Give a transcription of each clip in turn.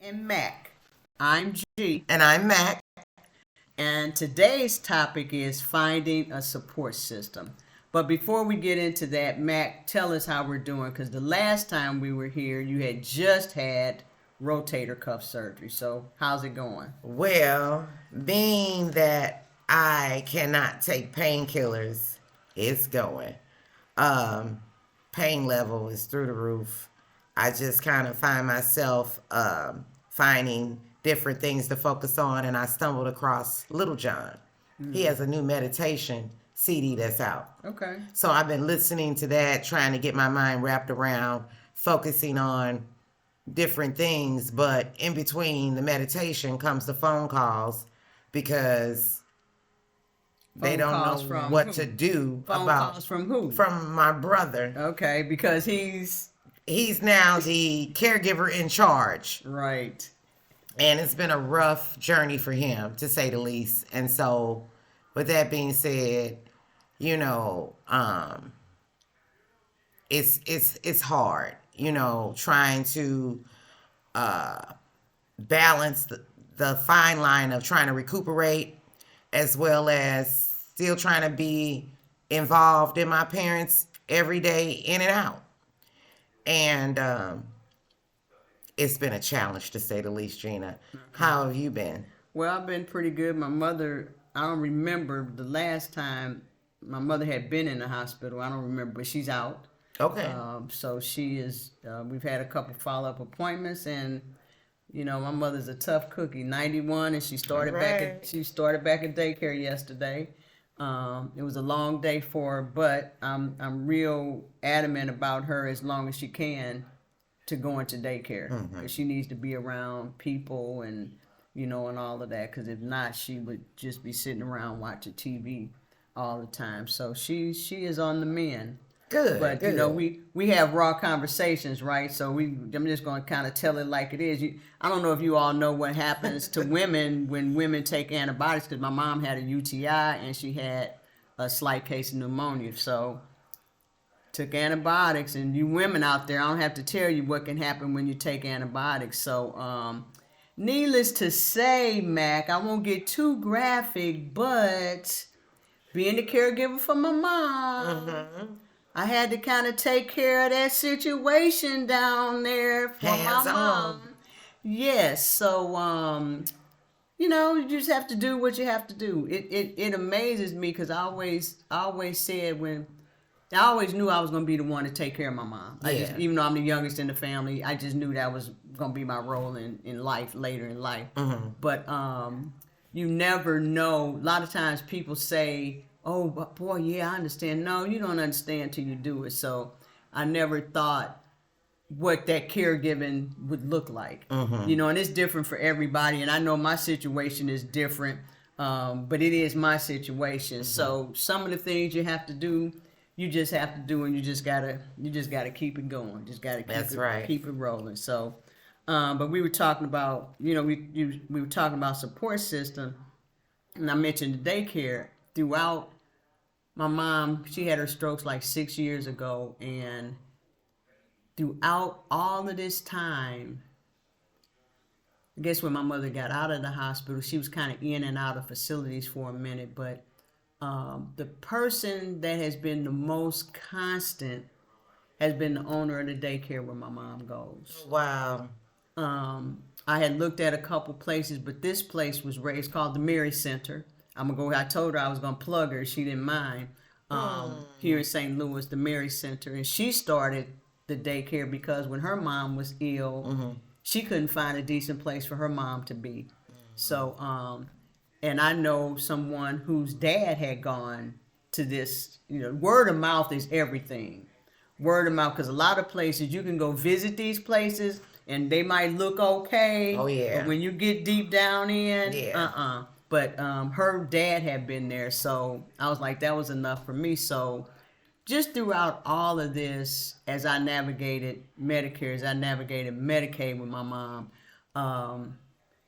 And Mac. I'm G. And I'm Mac. And today's topic is finding a support system. But before we get into that, Mac, tell us how we're doing because the last time we were here, you had just had rotator cuff surgery. So, how's it going? Well, being that I cannot take painkillers, it's going. Um, Pain level is through the roof. I just kind of find myself finding different things to focus on, and I stumbled across Little John. He has a new meditation CD that's out. Okay. So I've been listening to that, trying to get my mind wrapped around focusing on different things, but in between the meditation comes the phone calls because they don't know what to do Phone about calls from who? from my brother. Okay, because he's now the caregiver in charge, right. and it's been a rough journey for him, to say the least. And so, with that being said, you know, it's hard, trying to balance the fine line of trying to recuperate as well as still trying to be involved in my parents every day in and out. And it's been a challenge, to say the least, Gina. How have you been? Well, I've been pretty good. My mother, I don't remember the last time my mother had been in the hospital. I don't remember, but she's out. Okay. So she is, we've had a couple follow-up appointments, and, my mother's a tough cookie, 91, and she started back at daycare yesterday. It was a long day for her, but I'm real adamant about her as long as she can to go into daycare. Because she needs to be around people and, and all of that. Because if not, she would just be sitting around watching TV all the time. So she is on the mend. Good. But good. we have raw conversations, right? So I'm just going to kind of tell it like it is. I don't know if you all know what happens to women when women take antibiotics, because my mom had a UTI and she had a slight case of pneumonia. So took antibiotics, and you women out there, I don't have to tell you what can happen when you take antibiotics. So needless to say, Mac, I won't get too graphic, but being the caregiver for my mom, I had to kind of take care of that situation down there for Hands my mom. on. Yes, so you just have to do what you have to do. It amazes me because I always said I always knew I was going to be the one to take care of my mom. Yeah. Even though I'm the youngest in the family, I just knew that was going to be my role in life, later in life. But you never know. A lot of times people say, oh, but boy, yeah, I understand. No, you don't understand till you do it. So I never thought what that caregiving would look like. And it's different for everybody. And I know my situation is different, but it is my situation. So some of the things you have to do, you just have to do, and you just gotta keep it going. Just gotta keep it rolling. So, but we were talking about, we were talking about support system, and I mentioned the daycare. Throughout, my mom, she had her strokes like 6 years ago, and throughout all of this time, I guess when my mother got out of the hospital, she was kind of in and out of facilities for a minute, but the person that has been the most constant has been the owner of the daycare where my mom goes. Wow. I had looked at a couple places, but this place was raised, called the Mary Center. I told her I was going to plug her. She didn't mind. Here in St. Louis, the Mary Center. And she started the daycare because when her mom was ill, she couldn't find a decent place for her mom to be. So, and I know someone whose dad had gone to this, word of mouth is everything. Word of mouth, because a lot of places you can go visit these places and they might look okay. Oh, yeah. But when you get deep down in, Yeah. But her dad had been there, so I was like, that was enough for me. So just throughout all of this, as I navigated Medicare, as I navigated Medicaid with my mom,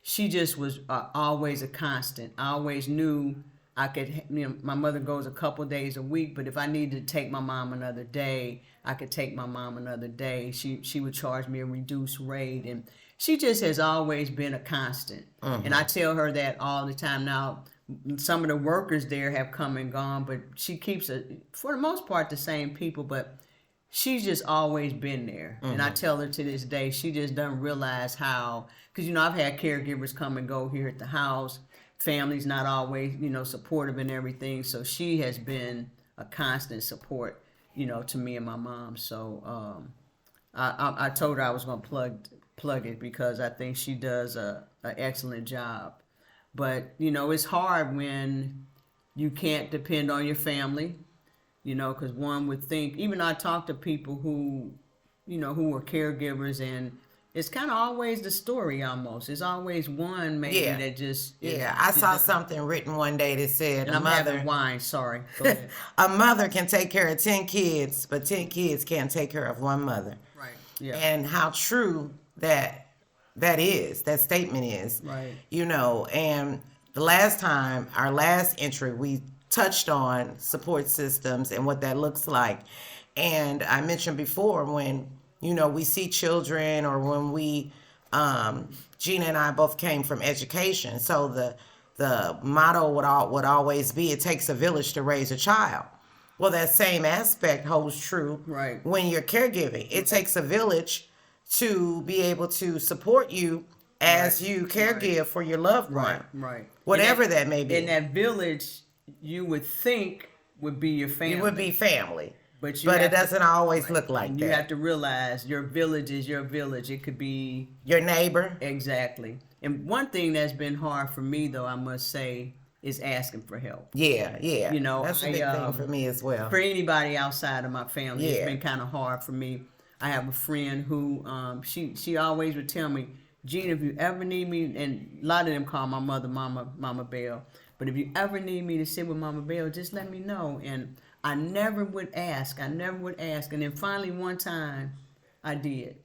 she just was always a constant. I always knew I could, my mother goes a couple days a week, but if I needed to take my mom another day, I could take my mom another day. She would charge me a reduced rate, and she just has always been a constant. And I tell her that all the time. Now, some of the workers there have come and gone, but she keeps for the most part the same people, but she's just always been there. And I tell her to this day, she just doesn't realize how, because, I've had caregivers come and go here at the house. Family's not always, supportive and everything. So she has been a constant support, to me and my mom. So I told her I was going to plug it because I think she does an excellent job. But, it's hard when you can't depend on your family, because one would think, even I talk to people who, who are caregivers, and it's kind of always the story almost. It's always one maybe that just... I saw something written one day that said and I'm having wine, sorry. Go ahead. A mother can take care of 10 kids, but 10 kids can't take care of one mother. Right, yeah. And how true that statement is. Right. And the last time, our last entry, we touched on support systems and what that looks like. And I mentioned before when, we see children, or when we, Gina and I both came from education. So the motto would always be, it takes a village to raise a child. Well, that same aspect holds true when you're caregiving. It takes a village to be able to support you as you caregive for your loved one. Right. Whatever that may be. In that village, you would think would be your family. It would be family. But it doesn't always look like that. You have to realize your village is your village. It could be... your neighbor. Exactly. And one thing that's been hard for me, though, I must say, is asking for help. Yeah. That's a big thing for me as well. For anybody outside of my family, it's been kind of hard for me. I have a friend who, she always would tell me, Gina, if you ever need me, and a lot of them call my mother Mama Bell, but if you ever need me to sit with Mama Bell, just let me know. And I never would ask. And then finally one time I did.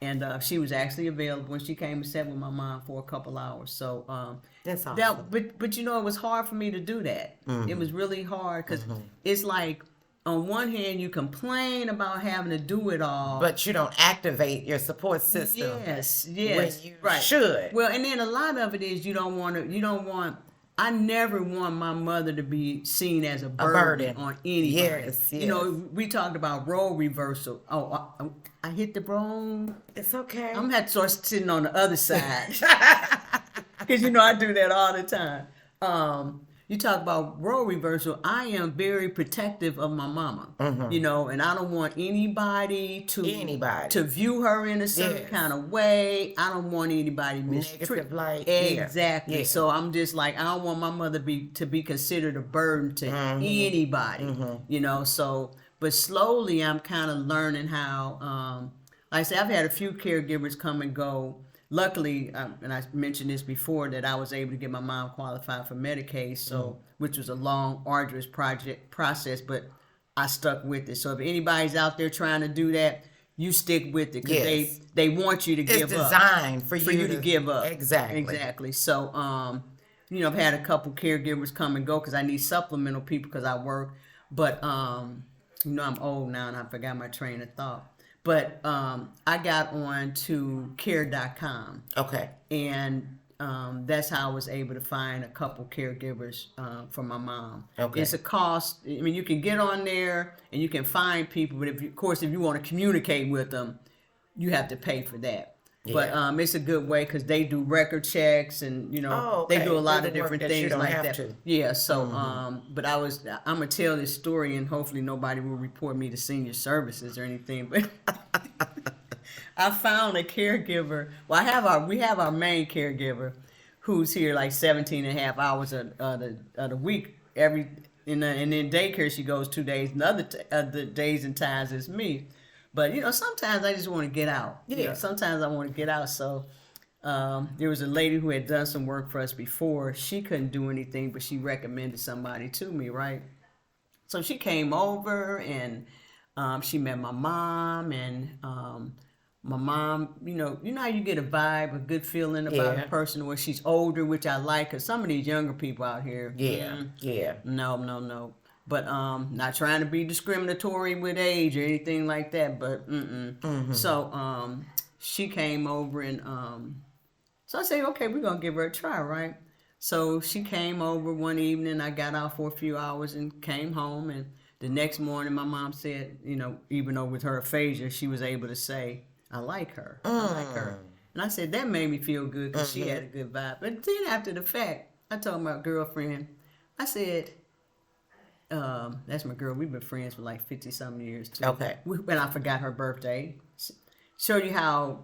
And she was actually available, and she came and sat with my mom for a couple hours. So that's awesome. but it was hard for me to do that. It was really hard because it's like, on one hand, you complain about having to do it all, but you don't activate your support system. Yes, when you right. should. Well, and then a lot of it is you don't want. I never want my mother to be seen as a burden on anybody. Yes. We talked about role reversal. Oh, I hit the wrong. It's okay. I'm gonna have to start sitting on the other side because I do that all the time. You talk about role reversal. I am very protective of my mama, and I don't want anybody to view her in a certain kind of way. I don't want anybody negative light. Exactly. Yeah. So I'm just like, I don't want my mother to be considered a burden to anybody. So, but slowly I'm kind of learning how. Like I say, I've had a few caregivers come and go. Luckily, and I mentioned this before, that I was able to get my mom qualified for Medicaid, which was a long, arduous process, but I stuck with it. So if anybody's out there trying to do that, you stick with it because they want you to give up. It's designed for you to give up. Exactly. So, I've had a couple caregivers come and go because I need supplemental people because I work. But, I'm old now and I forgot my train of thought. But I got on to care.com. Okay. And that's how I was able to find a couple caregivers for my mom. Okay. It's a cost. I mean, you can get on there and you can find people, but if you want to communicate with them, you have to pay for that. Yeah. But it's a good way because they do record checks and they do a lot of different things like that. Yeah. So but I'm gonna tell this story and hopefully nobody will report me to senior services or anything. But I found a caregiver. Well, we have our main caregiver who's here like 17 and a half hours of the week and then daycare she goes 2 days. And other days and times is me. But, sometimes I just want to get out. Yeah. Sometimes I want to get out. So there was a lady who had done some work for us before. She couldn't do anything, but she recommended somebody to me, right? So she came over and she met my mom. And my mom, you know how you get a vibe, a good feeling about a person where she's older, which I like. Because some of these younger people out here. No. But not trying to be discriminatory with age or anything like that. But So she came over and so I said, okay, we're gonna give her a try, right? So she came over one evening. I got out for a few hours and came home. And the next morning, my mom said, even though with her aphasia, she was able to say, I like her. I like her. And I said, that made me feel good because she had a good vibe. But then after the fact, I told my girlfriend, I said, that's my girl. We've been friends for like 50-something years, too. Okay. And I forgot her birthday. Show you how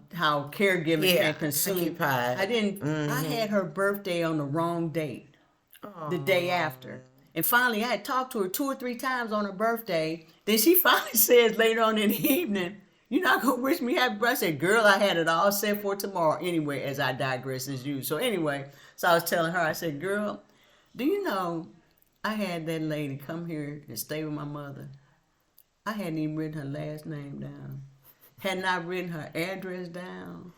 caregiving can consume. Occupied. I didn't. I had her birthday on the wrong date, the day after, and finally I had talked to her 2 or 3 times on her birthday. Then she finally says later on in the evening, "You're not gonna wish me happy birthday." I said, "Girl, I had it all set for tomorrow anyway." As I digress as you. So anyway, so I was telling her, I said, "Girl, do you know I had that lady come here and stay with my mother? I hadn't even written her last name down." Had not written her address down.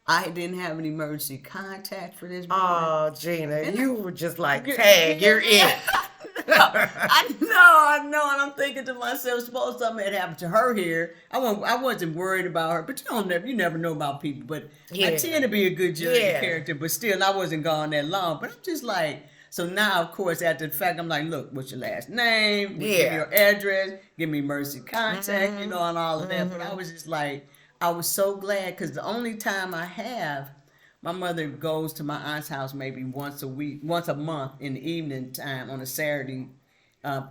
I didn't have an emergency contact for this woman. Oh, Gina, you were just like, tag, you're it. I know, and I'm thinking to myself, suppose something had happened to her here. I wasn't worried about her, but you never know about people. But I tend to be a good judge of character, but still, I wasn't gone that long. But I'm just like, so now, of course, after the fact, I'm like, look, what's your last name? Give me your address. Give me emergency contact, and all of that. But I was just like, I was so glad because the only time I have, my mother goes to my aunt's house maybe once a month in the evening time on a Saturday.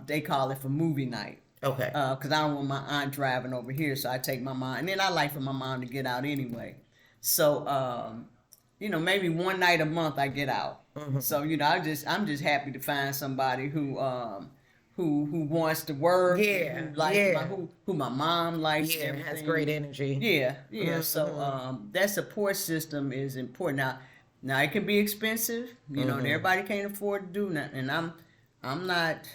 They call it for movie night. Okay. Because I don't want my aunt driving over here, so I take my mom. And then I like for my mom to get out anyway. So, maybe one night a month I get out. So I'm just happy to find somebody who wants to work, who my mom likes, has great energy. So that support system is important. Now it can be expensive, and everybody can't afford to do nothing. And I'm not,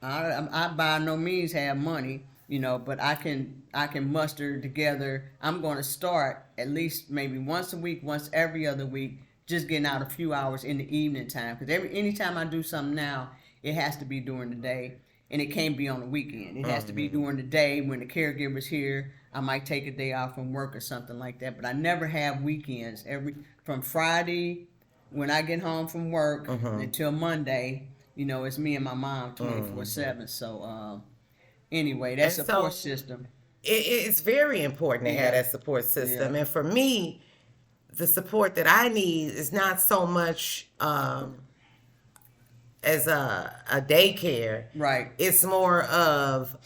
I by no means have money, but I can muster together. I'm going to start at least maybe once a week, once every other week. Just getting out a few hours in the evening time, because anytime I do something now, it has to be during the day, and it can't be on the weekend. It has to be during the day when the caregiver's here. I might take a day off from work or something like that, but I never have weekends. From Friday when I get home from work until Monday, it's me and my mom 24/7. So anyway, that support system. It's very important to have that support system, and for me, the support that I need is not so much as a daycare. Right. It's more of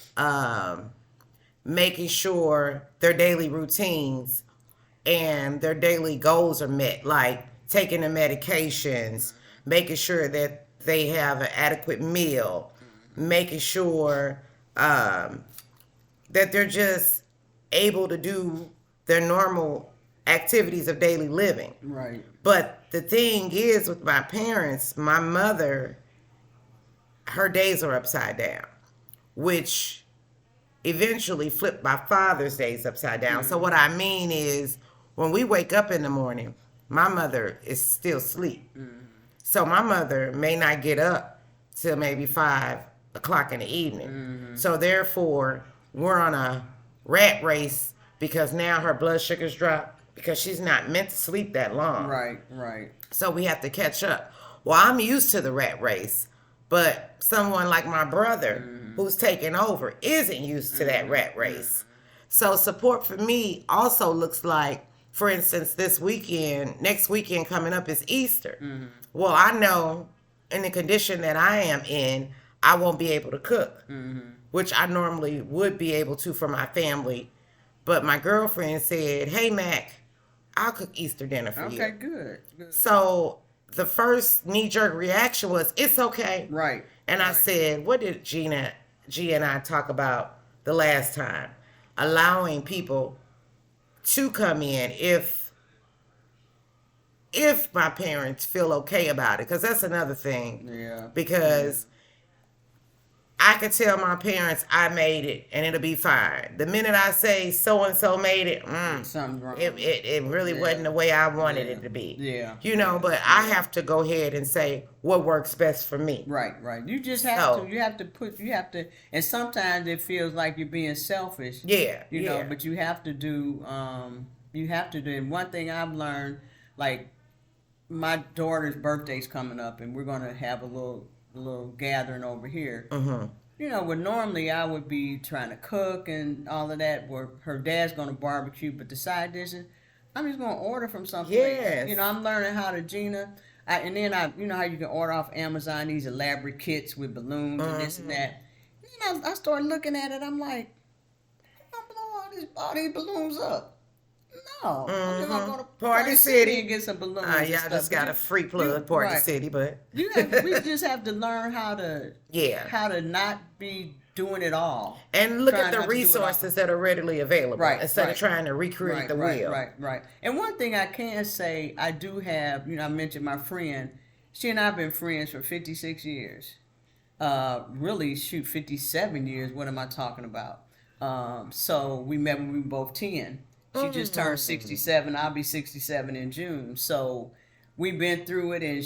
making sure their daily routines and their daily goals are met, like taking the medications, making sure that they have an adequate meal, making sure that they're just able to do their normal activities of daily living. Right. But the thing is, with my parents, my mother, her days are upside down, which eventually flipped my father's days upside down. So what I mean is, when we wake up in the morning, my mother is still asleep. So my mother may not get up till maybe 5 o'clock in the evening. So therefore, we're on a rat race because now her blood sugars drop, because she's not meant to sleep that long. Right. So we have to catch up. Well, I'm used to the rat race, but someone like my brother who's taking over isn't used to that rat race. So support for me also looks like, for instance, next weekend coming up is Easter. Well, I know in the condition that I am in, I won't be able to cook, which I normally would be able to for my family. But my girlfriend said, "Hey, Mac, I'll cook Easter dinner for you." Okay, good. So the first knee-jerk reaction was, "It's okay." Right. And I said, what did G and I talk about the last time? Allowing people to come in if my parents feel okay about it. Because that's another thing. Yeah. Because I could tell my parents I made it and it'll be fine. The minute I say so and so made it, Something's wrong. it really wasn't the way I wanted it to be. Yeah. You know, but I have to go ahead and say what works best for me. Right. You just have to. You have to. And sometimes it feels like you're being selfish. Yeah. You know, but you have to do. And one thing I've learned, like, my daughter's birthday's coming up, and we're gonna have a little gathering over here. Mm-hmm. You know, where normally I would be trying to cook and all of that, where her dad's gonna barbecue, but the side dishes, I'm just gonna order from someplace. Yes. You know, I'm learning how to Gina. And then you know how you can order off Amazon these elaborate kits with balloons and this and that. You know, I started looking at it. I'm like, I'm gonna blow all these balloons up. No, I'm just gonna go to Party City and get some balloons. Y'all just got a free plug, Party City, but we just have to learn how to not be doing it all. And look at the resources that are readily available instead of trying to recreate the wheel. Right. And one thing I can say, I do have, you know, I mentioned my friend. She and I have been friends for 56 years. Really, 57 years. What am I talking about? So we met when we were both 10. She just turned 67. I'll be 67 in June. So we've been through it, and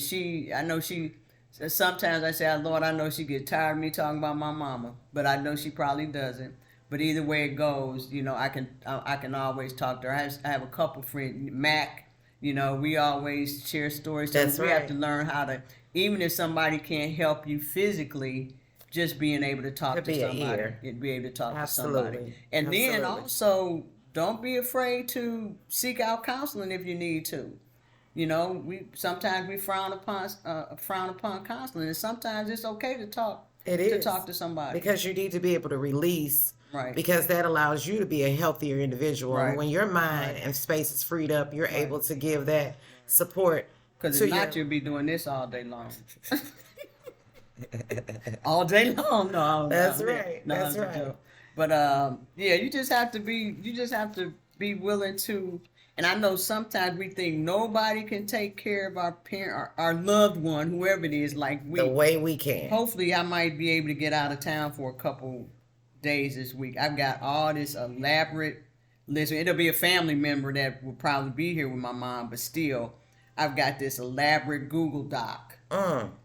I know she. Sometimes I say, Lord, I know she gets tired of me talking about my mama, but I know she probably doesn't. But either way it goes, you know, I can always talk to her. I have a couple friends, Mac. You know, we always share stories. So we have to learn how to, even if somebody can't help you physically, just being able to talk to somebody and be able to talk to somebody. And then also, don't be afraid to seek out counseling if you need to. You know, sometimes we frown upon counseling, and sometimes it's okay to talk. To talk to somebody, because you need to be able to release. Right. Because that allows you to be a healthier individual. Right. When your mind and space is freed up, you're able to give that support. Because if not, you'll be doing this all day long. All day long. No, that's right. No, that's right. Joke. But yeah, you just have to be willing to. And I know sometimes we think nobody can take care of our parent, our loved one, whoever it is, like we. The way we can. Hopefully, I might be able to get out of town for a couple days this week. I've got all this elaborate list. It'll be a family member that will probably be here with my mom, but still, I've got this elaborate Google Doc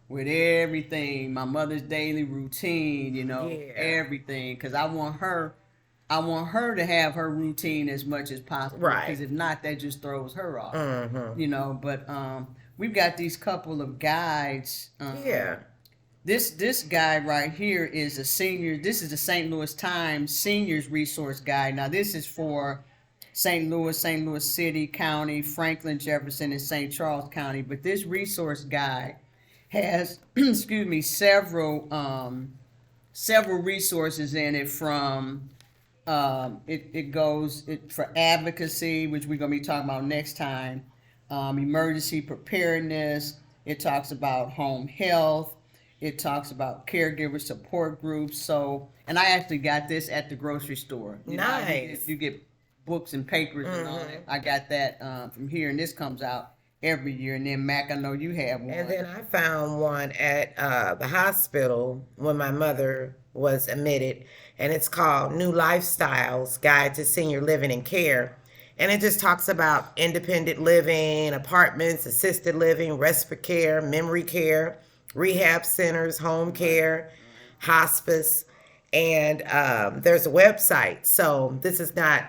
with everything, my mother's daily routine, you know, everything, because I want her to have her routine as much as possible. Right. Because if not, that just throws her off. Mm-hmm. You know, but we've got these couple of guides. This guy right here is a senior. This is the St. Louis Times Seniors Resource Guide. Now, this is for St. Louis City, County, Franklin, Jefferson, and St. Charles County. But this resource guide has, several resources in it from. It goes for advocacy, which we're going to be talking about next time, emergency preparedness. It talks about home health. It talks about caregiver support groups. So, and I actually got this at the grocery store. Nice. You get books and papers and all that. I got that from here, and this comes out every year. And then, Mac, I know you have one. And then I found one at the hospital when my mother was admitted, and it's called New Lifestyles Guide to Senior Living and Care. And it just talks about independent living, apartments, assisted living, respite care, memory care, rehab centers, home care, hospice, and there's a website. So this is not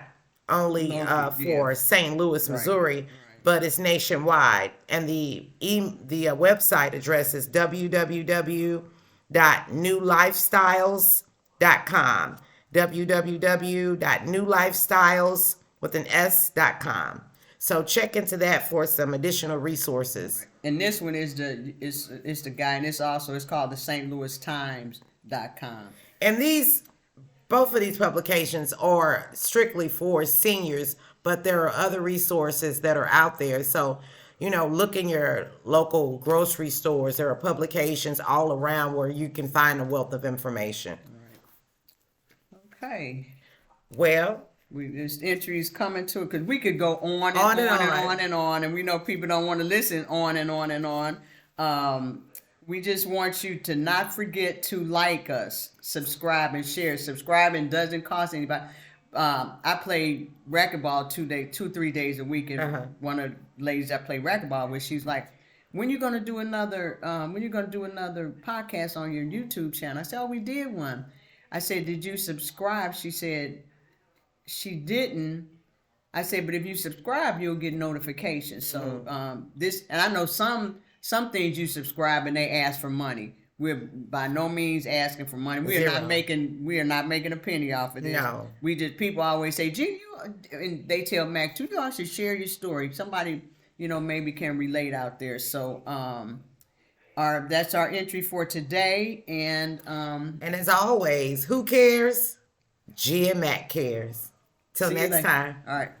only for St. Louis, Missouri, but it's nationwide. And the website address is www.newlifestyles.com. www.newlifestyles.com. So check into that for some additional resources. And this one is the guy, and it's called the stlouistimes.com. And both of these publications are strictly for seniors, but there are other resources that are out there. So, look in your local grocery stores. There are publications all around where you can find a wealth of information. Okay. Well, this entry is coming to it because we could go on and on and on, and we know people don't want to listen on and on and on. We just want you to not forget to like us, subscribe, and share. Subscribing doesn't cost anybody. I play racquetball 3 days a week, and one of the ladies I play racquetball with, she's like, "When you gonna do another? When you gonna do another podcast on your YouTube channel?" I said, "Oh, we did one." I said, "Did you subscribe?" She said, "She didn't." I said, "But if you subscribe, you'll get notifications." So this, and I know some things you subscribe and they ask for money. We're by no means asking for money. We are not making a penny off of this. No. We just, people always say, "Gee, and they tell Mac, you all should share your story. Somebody, maybe can relate out there." So that's our entry for today. And as always, who cares? G and Mac cares. Till next time. All right.